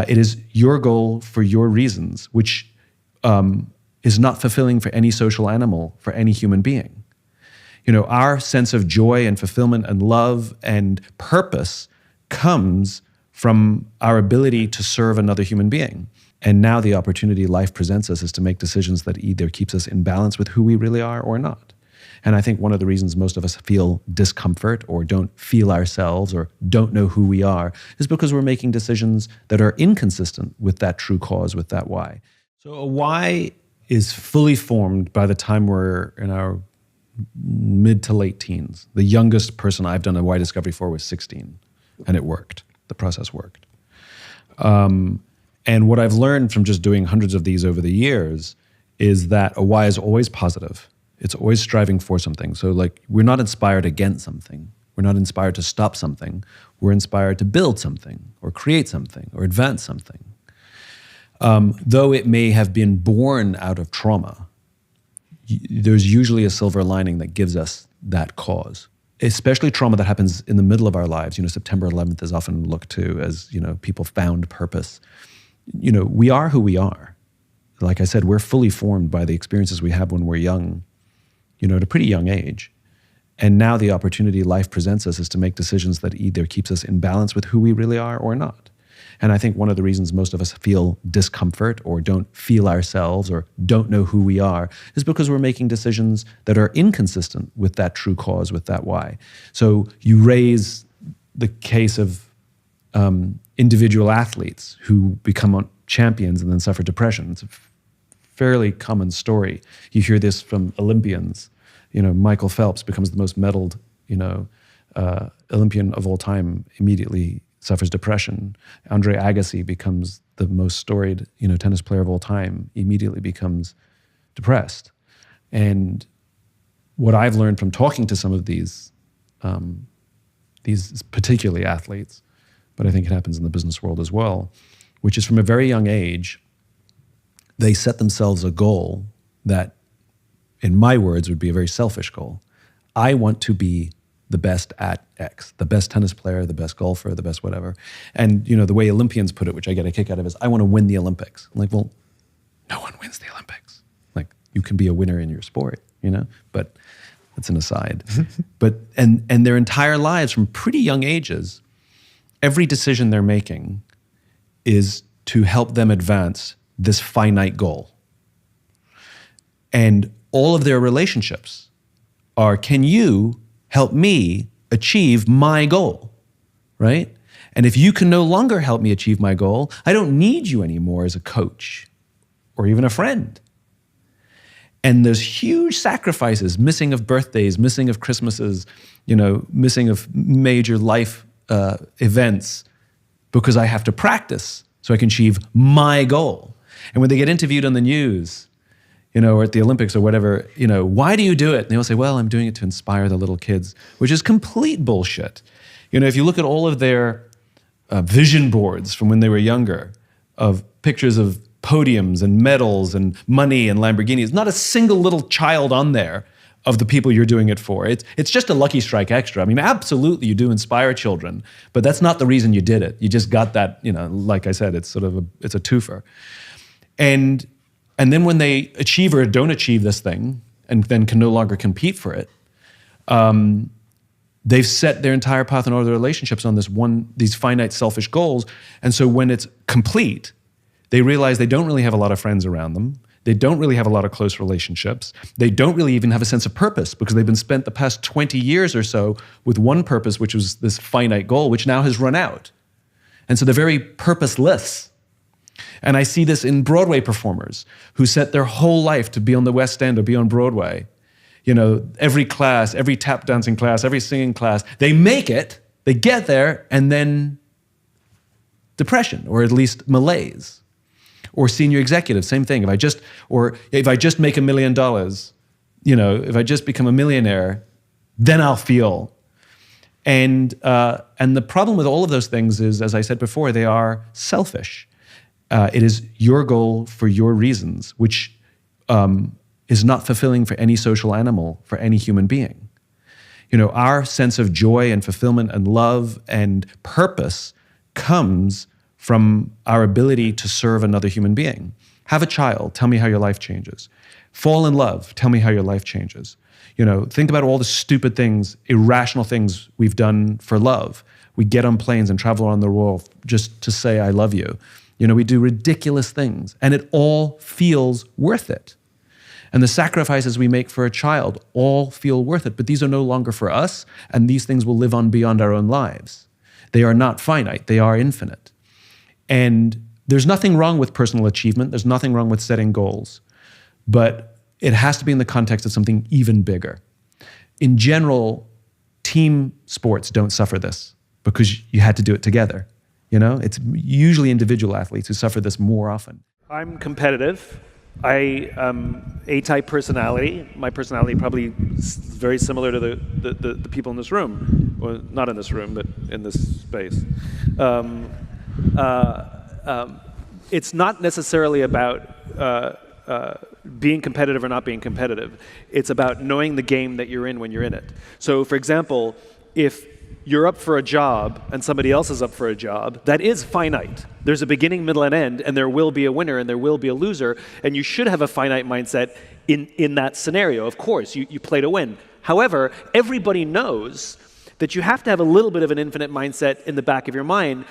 It is your goal for your reasons, which is not fulfilling for any social animal, for any human being. Our sense of joy and fulfillment and love and purpose comes from our ability to serve another human being. And now the opportunity life presents us is to make decisions that either keeps us in balance with who we really are or not. And I think one of the reasons most of us feel discomfort or don't feel ourselves or don't know who we are is because we're making decisions that are inconsistent with that true cause, with that why. So a why is fully formed by the time we're in our mid to late teens. The youngest person I've done a why discovery for was 16, and it worked. The process worked. And what I've learned from just doing hundreds of these over the years is that a why is always positive. It's always striving for something. So we're not inspired against something. We're not inspired to stop something. We're inspired to build something or create something or advance something. Though it may have been born out of trauma, there's usually a silver lining that gives us that cause. Especially trauma that happens in the middle of our lives. September 11th is often looked to as, people found purpose. We are who we are. Like I said, we're fully formed by the experiences we have when we're young, at a pretty young age. And now the opportunity life presents us is to make decisions that either keeps us in balance with who we really are or not. And I think one of the reasons most of us feel discomfort or don't feel ourselves or don't know who we are is because we're making decisions that are inconsistent with that true cause, with that why. So you raise the case of individual athletes who become champions and then suffer depression. It's a fairly common story. You hear this from Olympians. Michael Phelps becomes the most medaled, Olympian of all time, immediately suffers depression. Andre Agassi becomes the most storied, tennis player of all time, immediately becomes depressed. And what I've learned from talking to some of these particularly athletes, but I think it happens in the business world as well, which is from a very young age, they set themselves a goal that, in my words, would be a very selfish goal. I want to be the best at X, the best tennis player, the best golfer, the best whatever. And the way Olympians put it, which I get a kick out of, is I want to win the Olympics. I'm like, well, no one wins the Olympics. You can be a winner in your sport, but that's an aside. And their entire lives from pretty young ages, every decision they're making is to help them advance this finite goal. And all of their relationships are, can you help me achieve my goal, right? And if you can no longer help me achieve my goal, I don't need you anymore as a coach or even a friend. And there's huge sacrifices, missing of birthdays, missing of Christmases, missing of major life events because I have to practice so I can achieve my goal. And when they get interviewed on the news, or at the Olympics or whatever, why do you do it? And they all say, well, I'm doing it to inspire the little kids, which is complete bullshit. If you look at all of their vision boards from when they were younger, of pictures of podiums and medals and money and Lamborghinis, not a single little child on there of the people you're doing it for. It's just a lucky strike extra. I mean, absolutely, you do inspire children, but that's not the reason you did it. You just got that, like I said, it's it's a twofer. And then when they achieve or don't achieve this thing and then can no longer compete for it, they've set their entire path in all their relationships on these finite selfish goals. And so when it's complete, they realize they don't really have a lot of friends around them. They don't really have a lot of close relationships. They don't really even have a sense of purpose because they've been spent the past 20 years or so with one purpose, which was this finite goal, which now has run out. And so they're very purposeless. And I see this in Broadway performers who set their whole life to be on the West End or be on Broadway. Every class, every tap dancing class, every singing class, they make it, they get there, and then depression, or at least malaise. Or senior executive, same thing. If I just make $1 million, if I just become a millionaire, then I'll feel. And the problem with all of those things is, as I said before, they are selfish. It is your goal for your reasons, which is not fulfilling for any social animal, for any human being. Our sense of joy and fulfillment and love and purpose comes from our ability to serve another human being. Have a child, tell me how your life changes. Fall in love, tell me how your life changes. Think about all the stupid things, irrational things we've done for love. We get on planes and travel around the world just to say, I love you. We do ridiculous things, and it all feels worth it. And the sacrifices we make for a child all feel worth it, but these are no longer for us, and these things will live on beyond our own lives. They are not finite, they are infinite. And there's nothing wrong with personal achievement, there's nothing wrong with setting goals, but it has to be in the context of something even bigger. In general, team sports don't suffer this because you had to do it together. It's usually individual athletes who suffer this more often. I'm competitive. I am A-type personality. My personality probably is very similar to the people in this room. Well, not in this room, but in this space. It's not necessarily about being competitive or not being competitive. It's about knowing the game that you're in when you're in it. So, for example, if you're up for a job and somebody else is up for a job, that is finite. There's a beginning, middle, and end, and there will be a winner and there will be a loser, and you should have a finite mindset in that scenario. Of course, you play to win. However, everybody knows that you have to have a little bit of an infinite mindset in the back of your mind.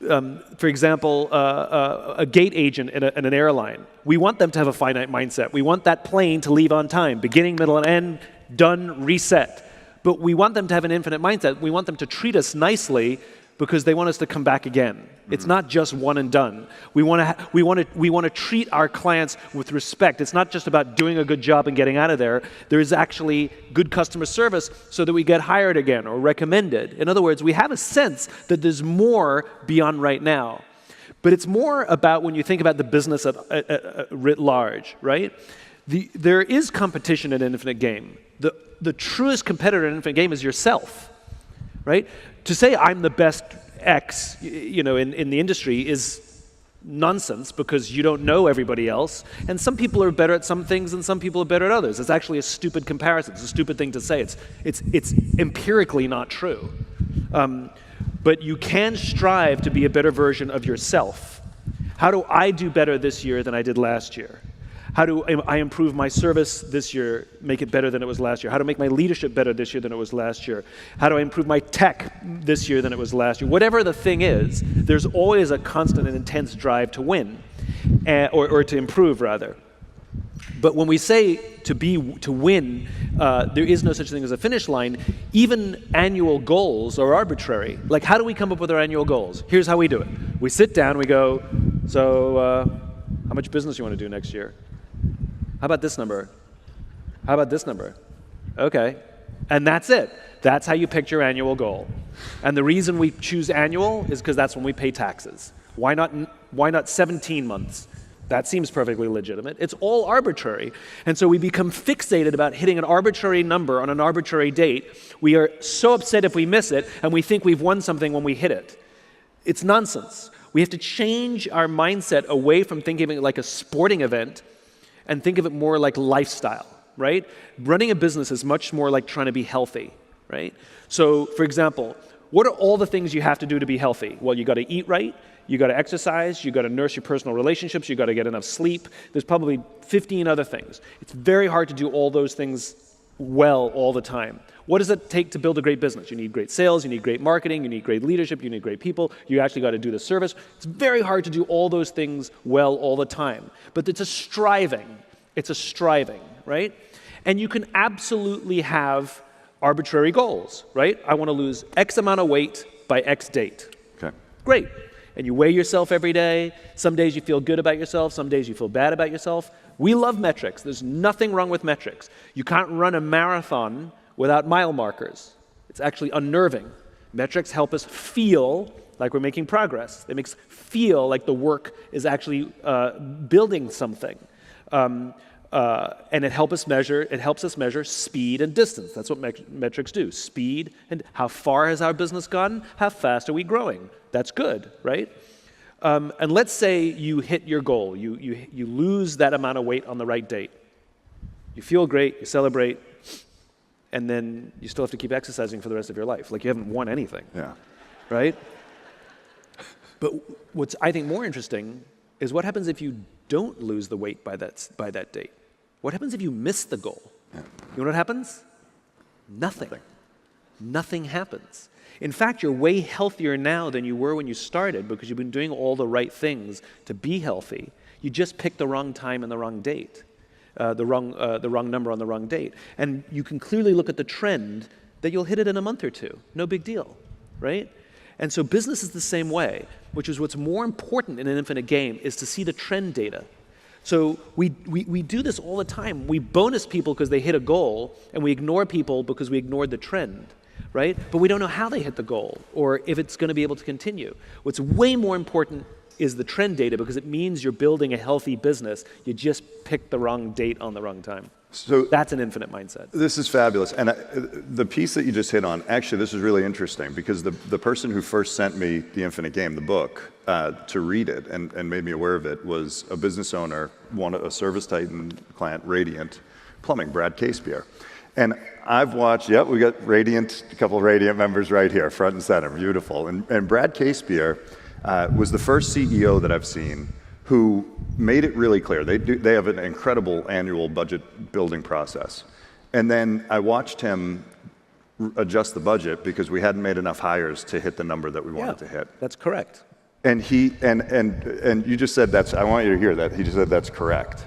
For example, a gate agent in an airline. We want them to have a finite mindset. We want that plane to leave on time, beginning, middle, and end, done, reset. But we want them to have an infinite mindset. We want them to treat us nicely because they want us to come back again. Mm-hmm. It's not just one and done. We want to treat our clients with respect. It's not just about doing a good job and getting out of there. There is actually good customer service so that we get hired again or recommended. In other words, we have a sense that there's more beyond right now. But it's more about when you think about the business writ large, right? There is competition in an infinite game. The truest competitor in an infinite game is yourself, right? To say I'm the best X, in the industry is nonsense because you don't know everybody else. And some people are better at some things and some people are better at others. It's actually a stupid comparison. It's a stupid thing to say. It's empirically not true. But you can strive to be a better version of yourself. How do I do better this year than I did last year? How do I improve my service this year, make it better than it was last year? How do I make my leadership better this year than it was last year? How do I improve my tech this year than it was last year? Whatever the thing is, there's always a constant and intense drive to win, or to improve, rather. But when we say to win, there is no such thing as a finish line. Even annual goals are arbitrary. Like, how do we come up with our annual goals? Here's how we do it. We sit down, we go, so how much business you want to do next year? How about this number? How about this number? Okay. And that's it. That's how you pick your annual goal. And the reason we choose annual is because that's when we pay taxes. Why not 17 months? That seems perfectly legitimate. It's all arbitrary. And so we become fixated about hitting an arbitrary number on an arbitrary date. We are so upset if we miss it, and we think we've won something when we hit it. It's nonsense. We have to change our mindset away from thinking of it like a sporting event and think of it more like lifestyle, right? Running a business is much more like trying to be healthy, right? So, for example, what are all the things you have to do to be healthy? Well, you got to eat right, you got to exercise, you got to nurse your personal relationships, you got to get enough sleep. There's probably 15 other things. It's very hard to do all those things well all the time. What does it take to build a great business? You need great sales, you need great marketing, you need great leadership, you need great people, you actually got to do the service. It's very hard to do all those things well all the time. But it's a striving, right? And you can absolutely have arbitrary goals, right? I want to lose X amount of weight by X date. Okay. Great. And you weigh yourself every day. Some days you feel good about yourself, some days you feel bad about yourself. We love metrics. There's nothing wrong with metrics. You can't run a marathon without mile markers. It's actually unnerving. Metrics help us feel like we're making progress. It makes us feel like the work is actually building something. And it helps us measure speed and distance. That's what metrics do. Speed and how far has our business gone? How fast are we growing? That's good, right? And let's say you hit your goal. You lose that amount of weight on the right date. You feel great, you celebrate, and then you still have to keep exercising for the rest of your life. Like you haven't won anything. Yeah. Right? But what's, I think, more interesting is what happens if you don't lose the weight by that date? What happens if you miss the goal? Yeah. You know what happens? Nothing. Nothing happens. In fact, you're way healthier now than you were when you started because you've been doing all the right things to be healthy. You just picked the wrong time and the wrong date, the wrong number on the wrong date. And you can clearly look at the trend that you'll hit it in a month or two. No big deal, right? And so business is the same way, which is what's more important in an infinite game is to see the trend data. So we do this all the time. We bonus people because they hit a goal, and we ignore people because we ignored the trend, right? But we don't know how they hit the goal or if it's going to be able to continue. What's way more important is the trend data because it means you're building a healthy business. You just picked the wrong date on the wrong time. So that's an infinite mindset. This is fabulous. And the piece that you just hit on, actually, this is really interesting because the person who first sent me The Infinite Game, the book, to read it and made me aware of it was a business owner, a Service Titan client, Radiant Plumbing, Brad Casebeer. And I've watched, we got Radiant, a couple of Radiant members right here, front and center, beautiful. And Brad Casebeer was the first CEO that I've seen who made it really clear. They have an incredible annual budget building process. And then I watched him adjust the budget because we hadn't made enough hires to hit the number that we wanted to hit. That's correct. And and you just said I want you to hear that. He just said that's correct.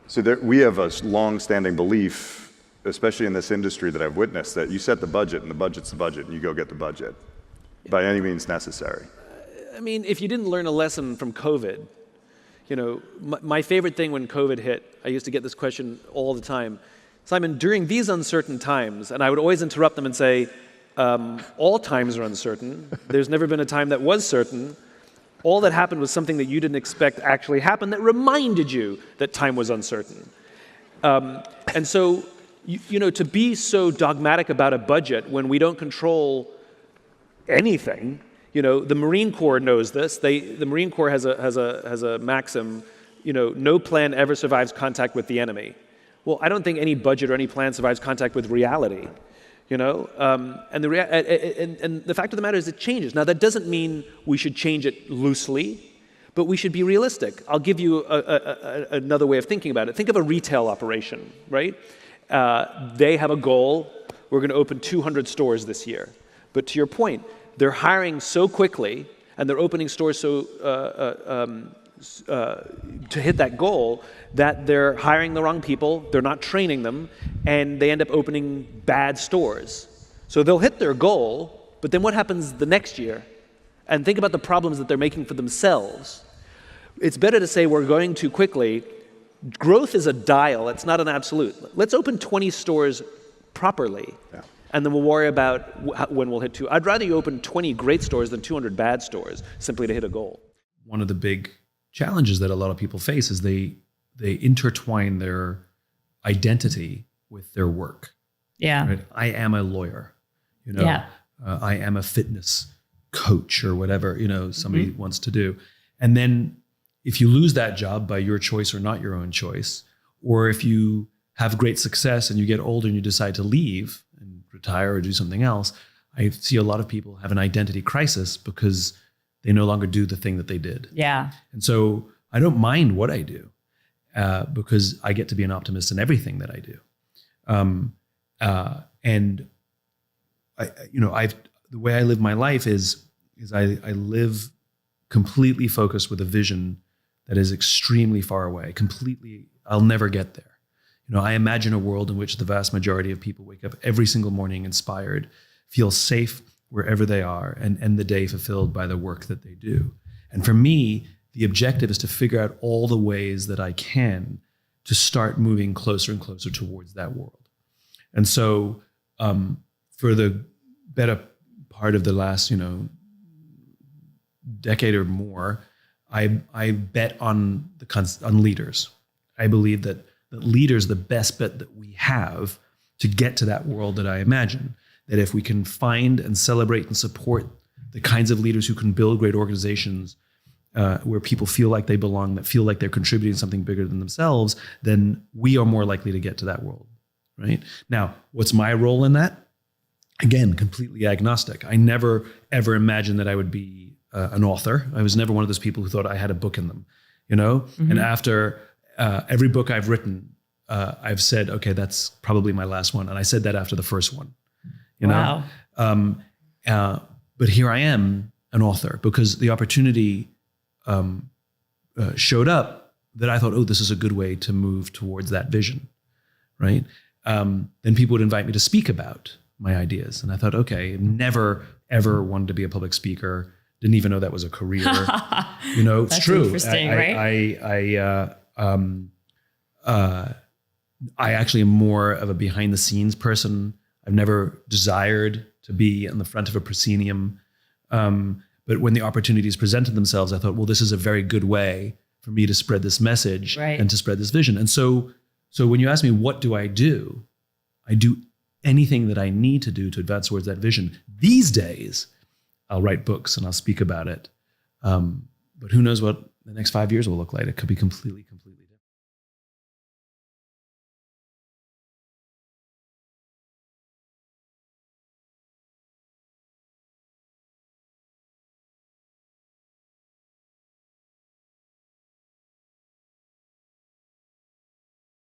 So we have a long-standing belief, especially in this industry that I've witnessed, that you set the budget and the budget's the budget and you go get the budget by any means necessary. I mean, if you didn't learn a lesson from COVID, you know, my favorite thing when COVID hit, I used to get this question all the time. Simon, during these uncertain times, and I would always interrupt them and say, all times are uncertain. There's never been a time that was certain. All that happened was something that you didn't expect actually happened that reminded you that time was uncertain. And so, you know, to be so dogmatic about a budget when we don't control anything. You know, the Marine Corps knows this. The Marine Corps has a maxim, you know, no plan ever survives contact with the enemy. Well, I don't think any budget or any plan survives contact with reality, you know. And the fact of the matter is it changes. Now, that doesn't mean we should change it loosely, but we should be realistic. I'll give you another way of thinking about it. Think of a retail operation, right? They have a goal. We're going to open 200 stores this year. But to your point, they're hiring so quickly and they're opening stores so to hit that goal that they're hiring the wrong people, they're not training them, and they end up opening bad stores. So they'll hit their goal, but then what happens the next year? And think about the problems that they're making for themselves. It's better to say we're going too quickly. Growth is a dial, it's not an absolute. Let's open 20 stores properly. Yeah. And then we'll worry about when we'll hit 2. I'd rather you open 20 great stores than 200 bad stores simply to hit a goal. One of the big challenges that a lot of people face is they intertwine their identity with their work. Yeah. Right? I am a lawyer. You know, yeah. I am a fitness coach or whatever, you know, somebody wants to do. And then if you lose that job by your choice or not your own choice, or if you have great success and you get older and you decide to leave and retire or do something else, I see a lot of people have an identity crisis because they no longer do the thing that they did. Yeah. And so I don't mind what I do because I get to be an optimist in everything that I do. And the way I live my life is I live completely focused with a vision that is extremely far away. Completely, I'll never get there. You know, I imagine a world in which the vast majority of people wake up every single morning inspired, feel safe wherever they are, and end the day fulfilled by the work that they do. And for me, the objective is to figure out all the ways that I can to start moving closer and closer towards that world. And so for the better part of the last, decade or more, I bet on leaders. I believe that leaders are the best bet that we have to get to that world that I imagine. That if we can find and celebrate and support the kinds of leaders who can build great organizations where people feel like they belong, that feel like they're contributing something bigger than themselves, then we are more likely to get to that world, right? Now, what's my role in that? Again, completely agnostic. I never, ever imagined that I would be an author. I was never one of those people who thought I had a book in them, you know? And after every book I've written, I've said, okay, that's probably my last one. And I said that after the first one, you know? But here I am, an author, because the opportunity showed up that I thought, oh, this is a good way to move towards that vision, right? Then people would invite me to speak about my ideas. And I thought, okay, never, ever wanted to be a public speaker. Didn't even know that was a career. You know, it's That's true. interesting, right? I actually am more of a behind the scenes person. I've never desired to be in the front of a proscenium. But when the opportunities presented themselves, I thought, well, this is a very good way for me to spread this message and to spread this vision. And so when you ask me, what do? I do anything that I need to do to advance towards that vision. These days, I'll write books and I'll speak about it. But who knows what the next 5 years will look like? It could be completely